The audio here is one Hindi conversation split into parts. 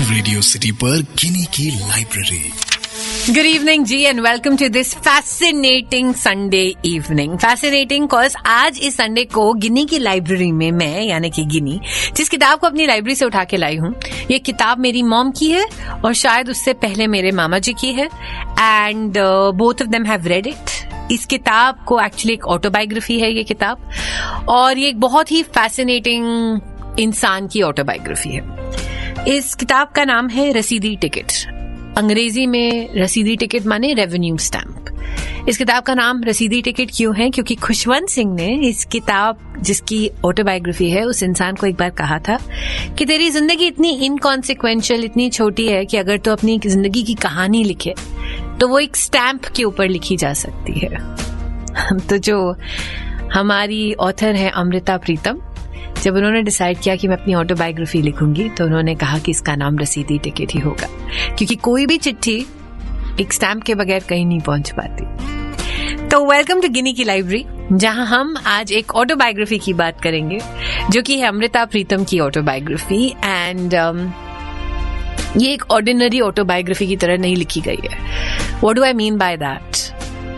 रेडियो सिटी पर गिनी की library. Good evening ji and welcome to this fascinating Sunday evening. Fascinating cause आज इस संडे को गिनी की लाइब्रेरी में मैं यानी कि गिनी जिस किताब को अपनी लाइब्रेरी से उठा के लाई हूँ, ये किताब मेरी मॉम की है और शायद उससे पहले मेरे मामा जी की है and both of them have read it. इस किताब को एक्चुअली एक ऑटोबायोग्राफी है ये किताब और ये एक बहुत ही फैसिनेटिंग इंसान की ऑटोबायोग्राफी है। इस किताब का नाम है रसीदी टिकट। अंग्रेजी में रसीदी टिकट माने रेवेन्यू स्टैम्प। इस किताब का नाम रसीदी टिकट क्यों है? क्योंकि खुशवंत सिंह ने इस किताब जिसकी ऑटोबायोग्राफी है उस इंसान को एक बार कहा था कि तेरी जिंदगी इतनी इनकॉन्सिक्वेंशियल, इतनी छोटी है कि अगर तू अपनी जिंदगी की कहानी लिखे तो वो एक स्टैम्प के ऊपर लिखी जा सकती है। तो जो हमारी ऑथर है अमृता प्रीतम, जब उन्होंने डिसाइड किया कि मैं अपनी ऑटोबायोग्राफी लिखूंगी तो उन्होंने कहा कि इसका नाम रसीदी टिकट ही होगा, क्योंकि कोई भी चिट्ठी एक स्टैम्प के बगैर कहीं नहीं पहुंच पाती। तो वेलकम टू गिनी की लाइब्रेरी, जहां हम आज एक ऑटोबायोग्राफी की बात करेंगे जो कि है अमृता प्रीतम की ऑटोबायोग्राफी एंड ये एक ऑर्डिनरी ऑटोबायोग्राफी की तरह नहीं लिखी गई है। What do I mean by that?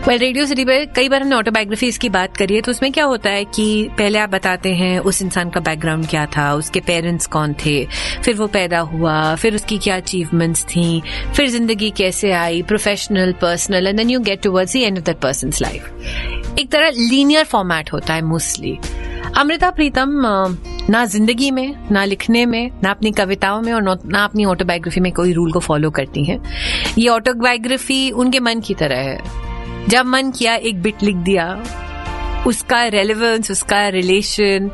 Well, radio city पे कई बार हमने ऑटोबायोग्राफी इसकी बात करी है, तो उसमें क्या होता है कि पहले आप बताते हैं उस इंसान का बैकग्राउंड क्या था, उसके पेरेंट्स कौन थे, फिर वो पैदा हुआ, फिर उसकी क्या अचीवमेंट्स थी, फिर जिंदगी कैसे आई, professional, personal, and then you get towards the end of that person's life. एक तरह लीनियर फॉर्मेट होता है मोस्टली। अमृता प्रीतम ना जिंदगी में, ना लिखने में, ना अपनी कविताओं में और ना अपनी ऑटोबायोग्राफी में कोई रूल को फॉलो करती हैं। ये ऑटोबायोग्राफी उनके मन की तरह है। जब मन किया एक बिट लिख दिया, उसका रेलेवेंस, उसका रिलेशन,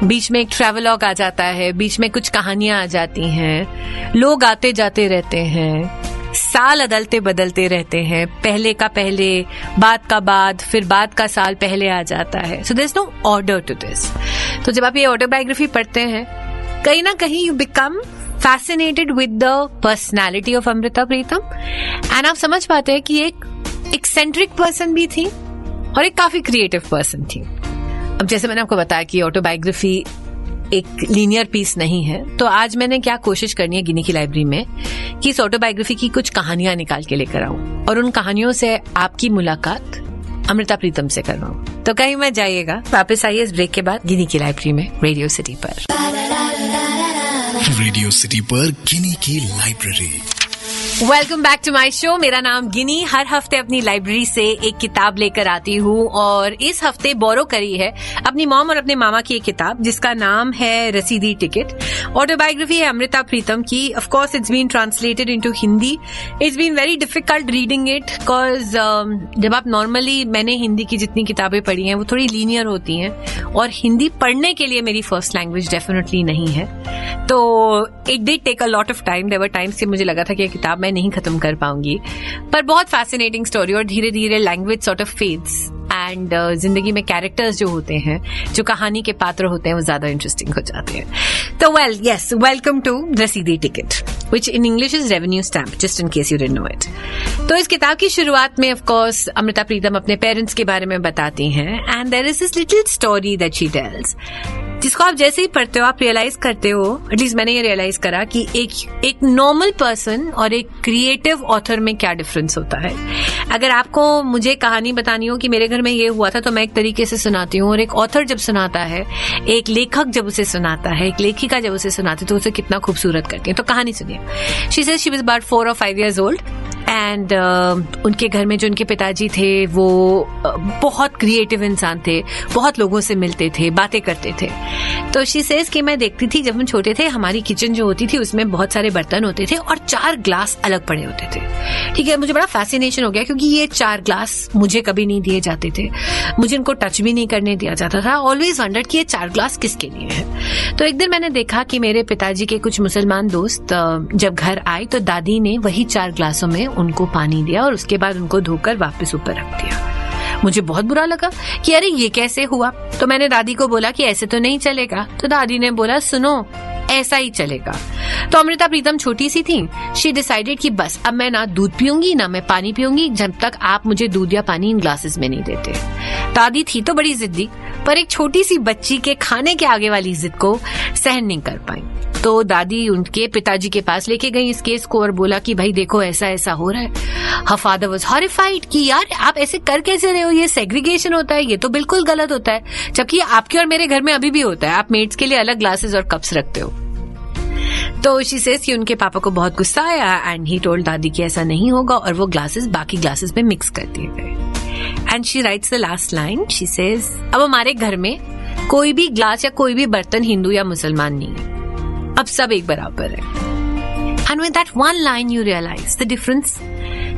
बीच में एक ट्रैवलॉग आ जाता है, बीच में कुछ कहानियां आ जाती हैं, लोग आते जाते रहते हैं, साल अदलते बदलते रहते हैं, पहले का पहले, बाद का बाद, फिर बाद का साल पहले आ जाता है। So there is no order to this. तो जब आप ये ऑटोबायोग्राफी पढ़ते हैं, कहीं ना कहीं you become fascinated with the personality of Amrita Pritam and आप समझ पाते हैं कि एक एक्सेंट्रिक पर्सन भी थी और एक काफी क्रिएटिव पर्सन थी। अब जैसे मैंने आपको बताया कि ऑटोबायोग्राफी एक लीनियर पीस नहीं है, तो आज मैंने क्या कोशिश करनी है गिनी की लाइब्रेरी में कि इस ऑटोबायोग्राफी की कुछ कहानियां निकाल के लेकर आऊं और उन कहानियों से आपकी मुलाकात अमृता प्रीतम से करवाऊं। तो कहीं मत जाइएगा, वापस आइए इस ब्रेक के बाद गिनी की लाइब्रेरी में रेडियो सिटी पर। रेडियो सिटी पर गिनी की library. Welcome back to my show. मेरा नाम गिनी। हर हफ्ते अपनी लाइब्रेरी से एक किताब लेकर आती हूँ और इस हफ्ते बोरो करी है अपनी मॉम और अपने मामा की एक किताब जिसका नाम है रसीदी टिकट। ऑटोबायोग्राफी है अमृता प्रीतम की। Of course it's been translated into Hindi. It's been very difficult reading it because जब आप नॉर्मली, मैंने हिंदी की जितनी किताबें पढ़ी हैं वो थोड़ी लीनियर होती हैं और हिंदी पढ़ने के लिए मेरी फर्स्ट लैंग्वेज डेफिनेटली नहीं है, तो it did take a lot of time. There were times कि मुझे लगा था कि ये किताब मैं नहीं खत्म कर पाऊंगी, पर बहुत फैसिनेटिंग स्टोरी और धीरे धीरे language sort of fades and जिंदगी में कैरेक्टर्स जो होते हैं, जो कहानी के पात्र होते हैं, वो ज्यादा इंटरेस्टिंग हो जाते हैं। तो वेल, यस, वेलकम टू रसीदी ticket which in English is revenue stamp, just in case you didn't know it. तो इस किताब की शुरुआत में ऑफ कोर्स अमृता प्रीतम अपने पेरेंट्स के बारे में बताती हैं and there is this little story that she tells, जिसको आप जैसे ही पढ़ते हो आप रियलाइज करते हो, एटलीस्ट मैंने ये रियलाइज करा कि एक नॉर्मल पर्सन और एक क्रिएटिव ऑथर में क्या डिफरेंस होता है। अगर आपको मुझे कहानी बतानी हो कि मेरे घर में ये हुआ था तो मैं एक तरीके से सुनाती हूँ, और एक ऑथर जब सुनाता है, एक लेखक जब उसे सुनाता है, एक लेखिका जब उसे सुनाती है, तो उसे कितना खूबसूरत करती है। तो कहानी सुनिए। She said she was about 4 or 5 years old and उनके घर में जो उनके पिताजी थे वो बहुत क्रिएटिव इंसान थे, बहुत लोगों से मिलते थे, बातें करते थे। तो शी सेज कि मैं देखती थी जब हम छोटे थे, हमारी किचन जो होती थी उसमें बहुत सारे बर्तन होते थे और 4 ग्लास अलग पड़े होते थे। ठीक है, मुझे बड़ा फैसिनेशन हो गया क्योंकि ये 4 ग्लास मुझे कभी नहीं दिए जाते थे, मुझे इनको टच भी नहीं करने दिया जाता था। ऑलवेज वंडर्ड कि ये 4 ग्लास किसके लिए है। तो एक दिन मैंने देखा कि मेरे पिताजी के कुछ मुसलमान दोस्त जब घर आए तो दादी ने वही 4 ग्लासों में उनको पानी दिया और उसके बाद उनको धोकर वापस ऊपर रख दिया। मुझे बहुत बुरा लगा कि अरे ये कैसे हुआ। तो मैंने दादी को बोला कि ऐसे तो नहीं चलेगा। तो दादी ने बोला सुनो, ऐसा ही चलेगा। तो अमृता प्रीतम छोटी सी थी। शी डिसाइडेड कि बस अब मैं ना दूध पीऊंगी ना मैं पानी पीऊंगी जब तक आप मुझे दूध या पानी इन ग्लासेस में नहीं देते। दादी थी तो बड़ी जिद्दी, पर एक छोटी सी बच्ची के खाने के आगे वाली जिद को सहन नहीं कर पाई। तो दादी उनके पिताजी के पास लेके गई इस केस को और बोला कि भाई देखो ऐसा ऐसा हो रहा है। हर फादर वाज हॉरिफाइड कि यार आप ऐसे कर कैसे रहे हो, ये सेग्रीगेशन होता है, ये तो बिल्कुल गलत होता है, जबकि आपके और मेरे घर में अभी भी होता है, आप मेड्स के लिए अलग ग्लासेस और कप्स रखते हो। तो शी सेज कि उनके पापा को बहुत गुस्सा आया एंड ही टोल्ड दादी कि ऐसा नहीं होगा और वो ग्लासेस बाकी ग्लासेस में मिक्स कर दिए गए। And she writes the last line, she says अब हमारे घर में कोई भी ग्लास या कोई भी बर्तन हिंदू या मुसलमान नहीं है, अब सब एक बराबर है। And with that one line you realise the difference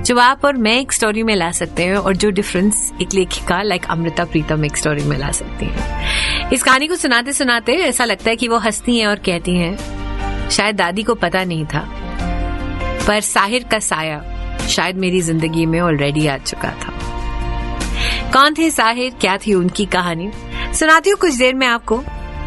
जो आप और मैं एक स्टोरी में ला सकते हैं और जो डिफरेंस एक लेखिका लाइक अमृता प्रीतम एक स्टोरी में ला सकती है। इस कहानी को सुनाते सुनाते ऐसा लगता है कि वो हंसती हैं और कहती हैं शायद दादी को पता नहीं था, पर साहिर का साया शायद मेरी जिंदगी में ऑलरेडी आ चुका था। कौन थे साहिर, क्या थी उनकी कहानी, सुनाती हूँ कुछ देर में आपको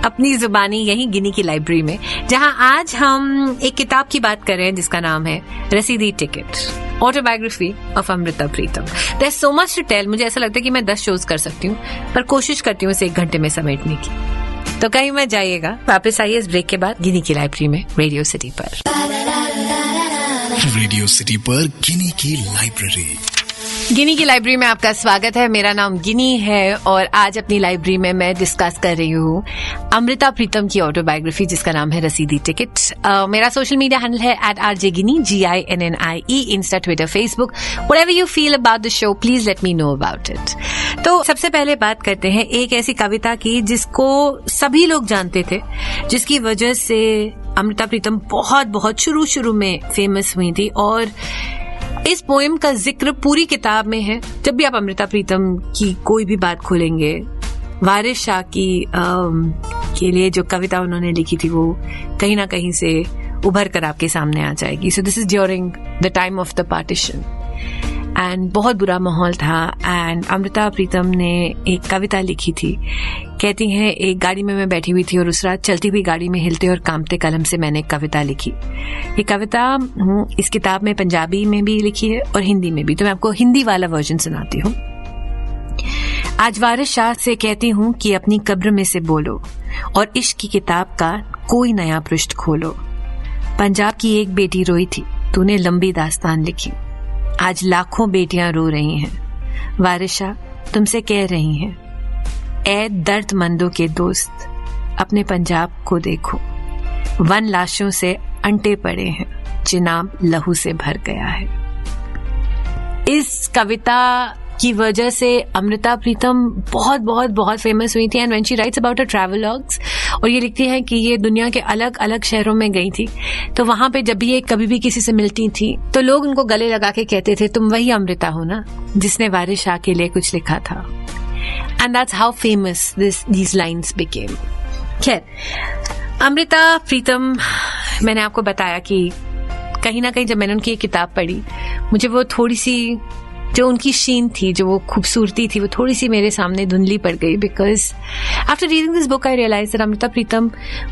अपनी जुबानी यही गिनी की लाइब्रेरी में, जहां आज हम एक किताब की बात कर रहे हैं जिसका नाम है Rasidi Ticket, autobiography of Amrita Pritam. There is so much to tell, मुझे ऐसा लगता है कि मैं 10 शोज कर सकती हूँ, पर कोशिश करती हूँ इसे 1 घंटे में समेटने की। तो कहीं मत जाइएगा, वापस आइए इस ब्रेक के बाद गिनी की लाइब्रेरी में रेडियो सिटी पर। रेडियो सिटी पर गिनी की लाइब्रेरी। गिनी की लाइब्रेरी में आपका स्वागत है। मेरा नाम गिनी है और आज अपनी लाइब्रेरी में मैं डिस्कस कर रही हूँ अमृता प्रीतम की ऑटोबायोग्राफी जिसका नाम है रसीदी टिकट। मेरा सोशल मीडिया हैंडल है @RJGini GINNIE, Insta, Twitter, Facebook. Whatever you feel about the show please let me know about it. तो सबसे पहले बात करते हैं एक ऐसी कविता की जिसको सभी लोग जानते थे, जिसकी वजह से अमृता प्रीतम बहुत बहुत शुरू में फेमस हुई थी और इस पोएम का जिक्र पूरी किताब में है। जब भी आप अमृता प्रीतम की कोई भी बात खोलेंगे, वारिस शाह की के लिए जो कविता उन्होंने लिखी थी वो कहीं ना कहीं से उभर कर आपके सामने आ जाएगी। So this is during the time of the partition and बहुत बुरा माहौल था एंड अमृता प्रीतम ने एक कविता लिखी थी। कहती हैं एक गाड़ी में मैं बैठी हुई थी और उस रात चलती हुई गाड़ी में हिलते और कांपते कलम से मैंने एक कविता लिखी। ये कविता इस किताब में पंजाबी में भी लिखी है और हिंदी में भी, तो मैं आपको हिंदी वाला वर्जन सुनाती हूँ। आज वारिस शाह से कहती हूँ कि अपनी कब्र में से बोलो और इश्क की किताब का कोई नया पृष्ठ खोलो। पंजाब की एक बेटी रोई थी, तूने लंबी दास्तान लिखी, आज लाखों बेटियां रो रही हैं। वारिस शाह तुमसे कह रही हैं, ऐ दर्दमंदों के दोस्त अपने पंजाब को देखो, वन लाशों से अंटे पड़े हैं, चिनाब लहू से भर गया है। इस कविता की वजह से अमृता प्रीतम बहुत बहुत बहुत फेमस हुई थी and when she writes about her travelogues, और ये लिखती है कि ये दुनिया के अलग अलग शहरों में गई थी, तो वहां पे जब भी ये कभी भी किसी से मिलती थी तो लोग उनको गले लगा के कहते थे तुम वही अमृता हो ना जिसने वारिस शाह के लिए कुछ लिखा था। And that's how famous these lines became. खैर, अमृता प्रीतम, मैंने आपको बताया कि कहीं ना कहीं जब मैंने उनकी ये किताब पढ़ी, मुझे वो थोड़ी सी जो उनकी शीन थी, जो वो खूबसूरती थी, वो थोड़ी सी मेरे सामने धुंधली पड़ गई। Because after reading this book I realise that Amrita Pritam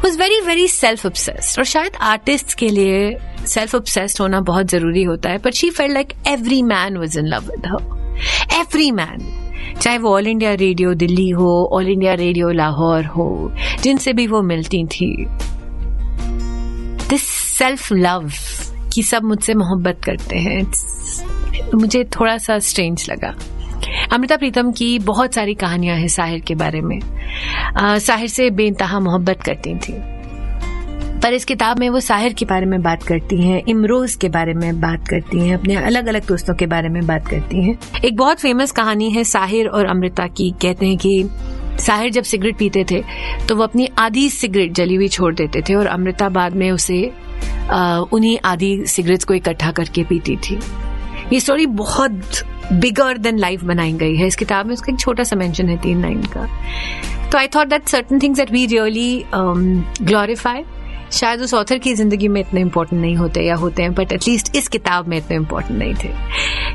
was very very self obsessed, और शायद आर्टिस्ट के लिए सेल्फ ऑब्सेस्ड होना बहुत जरूरी होता है, but she felt like every man was in love with her, every man, चाहे वो ऑल इंडिया रेडियो दिल्ली हो, ऑल इंडिया रेडियो लाहौर हो, जिनसे भी वो मिलती थी। दिस सेल्फ लव कि सब मुझसे मोहब्बत करते हैं, मुझे थोड़ा सा स्ट्रेंज लगा। अमृता प्रीतम की बहुत सारी कहानियां हैं साहिर के बारे में। साहिर से बेइंतहा मोहब्बत करती थी, पर इस किताब में वो साहिर के बारे में बात करती हैं, इमरोज के बारे में बात करती हैं, अपने अलग अलग दोस्तों के बारे में बात करती हैं। एक बहुत फेमस कहानी है साहिर और अमृता की। कहते हैं कि साहिर जब सिगरेट पीते थे तो वो अपनी आधी सिगरेट जली हुई छोड़ देते थे और अमृता बाद में उसे उन्हीं आधी सिगरेट्स को इकट्ठा करके पीती थी। ये स्टोरी बहुत बिगर देन लाइफ बनाई गई है इस किताब में। उसका एक छोटा सा मेंशन है 3 लाइन का। तो I thought that certain things that we really glorify शायद उस ऑथर की जिंदगी में इतने इंपॉर्टेंट नहीं होते या होते हैं, बट एटलीस्ट इस किताब में इतने इंपॉर्टेंट नहीं थे।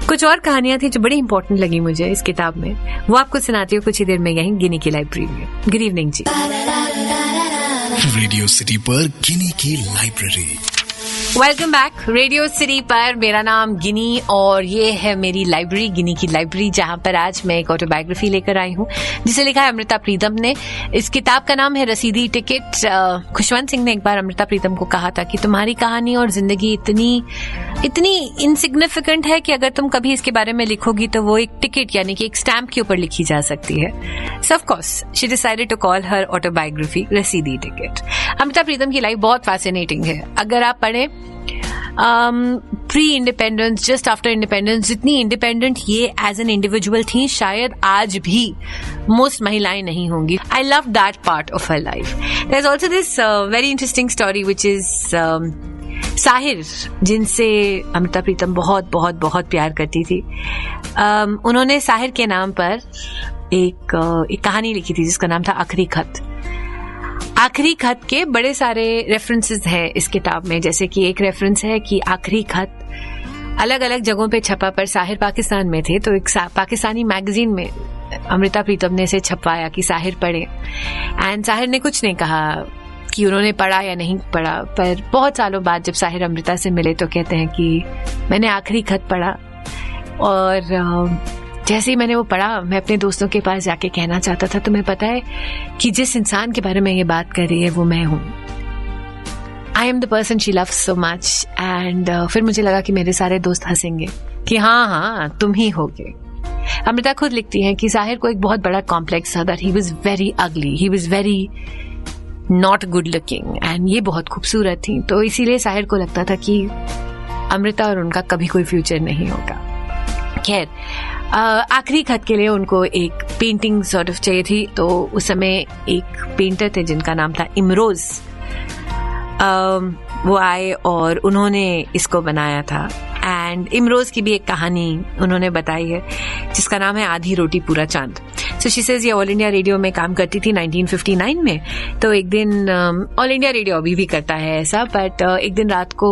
कुछ और कहानियां थी जो बड़ी इंपॉर्टेंट लगी मुझे इस किताब में, वो आपको सुनाती हूँ कुछ ही देर में यहीं गिनी की लाइब्रेरी में। गुड इवनिंग जी। रेडियो सिटी पर गिनी की library. Welcome back radio city पर। मेरा नाम गिनी और ये है मेरी लाइब्रेरी, गिनी की लाइब्रेरी, जहां पर आज मैं एक ऑटोबायोग्राफी लेकर आई हूँ जिसे लिखा है अमृता प्रीतम ने। इस किताब का नाम है रसीदी टिकट। खुशवंत सिंह ने एक बार अमृता प्रीतम को कहा था कि तुम्हारी कहानी और जिंदगी इतनी इनसिग्निफिकेंट है कि अगर तुम कभी इसके बारे में लिखोगी तो वो एक टिकट यानी कि एक स्टैम्प के ऊपर लिखी जा सकती है। So of course she decided to call her autobiography Rasidi Ticket. Amrita Pritam की लाइफ बहुत फैसिनेटिंग है। अगर आप पढ़ें pre independence, just after independence, जितनी इंडिपेंडेंट ये एज एन इंडिविजुअल थी शायद आज भी मोस्ट महिलाएं नहीं होंगी। I love that part of her life. There is also this very interesting story which is Sahir, जिनसे अमृता प्रीतम बहुत बहुत बहुत प्यार करती थी। उन्होंने साहिर के नाम पर एक कहानी लिखी थी जिसका नाम था आखिरी खत। आखिरी खत के बड़े सारे रेफरेंसेस हैं इस किताब में, जैसे कि एक रेफरेंस है कि आखिरी खत अलग अलग जगहों पे छपा, पर साहिर पाकिस्तान में थे तो एक पाकिस्तानी मैगजीन में अमृता प्रीतम ने इसे छपवाया कि साहिर पढ़े। एंड साहिर ने कुछ नहीं कहा कि उन्होंने पढ़ा या नहीं पढ़ा, पर बहुत सालों बाद जब साहिर अमृता से मिले तो कहते हैं कि मैंने आखिरी खत पढ़ा और जैसे ही मैंने वो पढ़ा मैं अपने दोस्तों के पास जाके कहना चाहता था तुम्हें पता है कि जिस इंसान के बारे में ये बात कर रही है वो मैं हूँ। I am the person she loves so much. And फिर मुझे लगा कि मेरे सारे दोस्त हंसेंगे कि हाँ तुम ही होगे। अमृता खुद लिखती है कि साहिर को एक बहुत बड़ा कॉम्प्लेक्स था, that he was very ugly, he was very not good looking, and ये बहुत खूबसूरत थी। तो इसीलिए साहिर को लगता था कि अमृता और उनका कभी कोई फ्यूचर नहीं होगा। खैर, आखिरी खत के लिए उनको एक पेंटिंग सॉर्ट ऑफ चाहिए थी, तो उस समय एक पेंटर थे जिनका नाम था इमरोज। वो आए और उन्होंने इसको बनाया था। एंड इमरोज की भी एक कहानी उन्होंने बताई है जिसका नाम है आधी रोटी पूरा चांद। सो शी सेज ये ऑल इंडिया रेडियो में काम करती थी 1959 में। तो एक दिन ऑल इंडिया रेडियो अभी भी करता है ऐसा, बट एक दिन रात को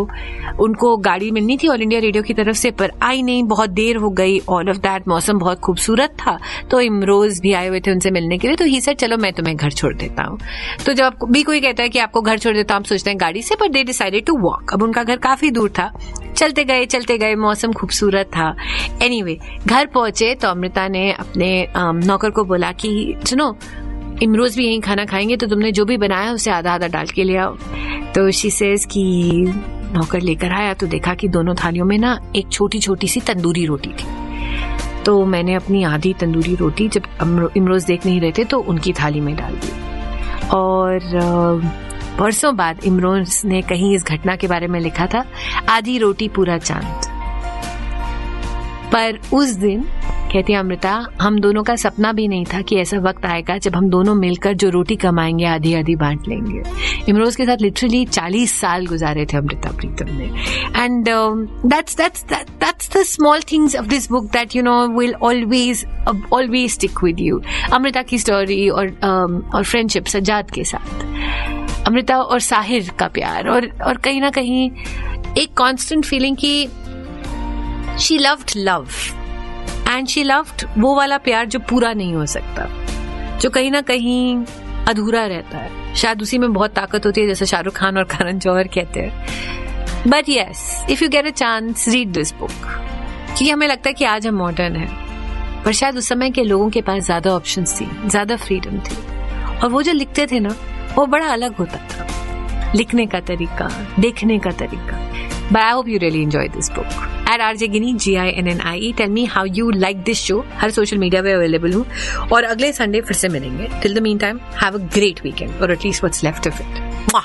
उनको गाड़ी मिलनी थी ऑल इंडिया रेडियो की तरफ से, पर आई नहीं, बहुत देर हो गई। ऑल ऑफ दैट, मौसम बहुत खूबसूरत था तो इमरोज भी आए हुए थे उनसे मिलने के लिए। तो ही सेड चलो मैं तुम्हें घर छोड़ देता हूँ। तो जब भी कोई कहता है कि आपको घर छोड़ देता हूँ, आप सोचते हैं गाड़ी से, पर दे डिसाइडेड टू वॉक। अब उनका घर काफी दूर था, चलते गए, मौसम खूबसूरत था। एनीवे, घर पहुंचे तो अमृता ने अपने नौकर को बोला कि सुनो, इमरोज भी यहीं खाना खाएंगे तो तुमने जो भी बनाया उसे आधा आधा डाल के ले आओ। तो शी सेज कि नौकर लेकर आया तो देखा कि दोनों थालियों में ना एक छोटी छोटी सी तंदूरी रोटी थी। तो मैंने अपनी आधी तंदूरी रोटी जब इमरोज देख नहीं रहे थे तो उनकी थाली में डाल दी। और बरसों बाद इमरोज ने कहीं इस घटना के बारे में लिखा था, आधी रोटी पूरा चांद। पर उस दिन, कहती है अमृता, हम दोनों का सपना भी नहीं था कि ऐसा वक्त आएगा जब हम दोनों मिलकर जो रोटी कमाएंगे आधी आधी बांट लेंगे। इमरोज के साथ लिटरली 40 साल गुजारे थे अमृता प्रीतम ने। And that's the small things of this book that will always stick with you. Amrita की स्टोरी और फ्रेंडशिप सज्जाद के साथ, अमृता और साहिर का प्यार, और कहीं ना कहीं एक कांस्टेंट फीलिंग की she loved love and she loved वो वाला प्यार जो पूरा नहीं हो सकता, जो कहीं ना कहीं अधूरा रहता है। शायद उसी में बहुत ताकत होती है, जैसे शाहरुख खान और करण जौहर कहते हैं। But yes, if you get a chance, read this book. क्योंकि हमें लगता है कि आज हम मॉडर्न हैं, पर शायद उस समय के लोगों के पास ज्यादा ऑप्शंस थी, ज्यादा फ्रीडम थी, और वो जो लिखते थे ना वो बड़ा अलग होता था, लिखने का तरीका, देखने का तरीका। But I hope you really enjoyed this book. At RJ Ginny, GINNIE, tell me how you like this show. Her social media पे अवेलेबल हूँ, और अगले संडे फिर से मिलेंगे. Till the meantime, have a great weekend, or at least what's left of it. Mwah!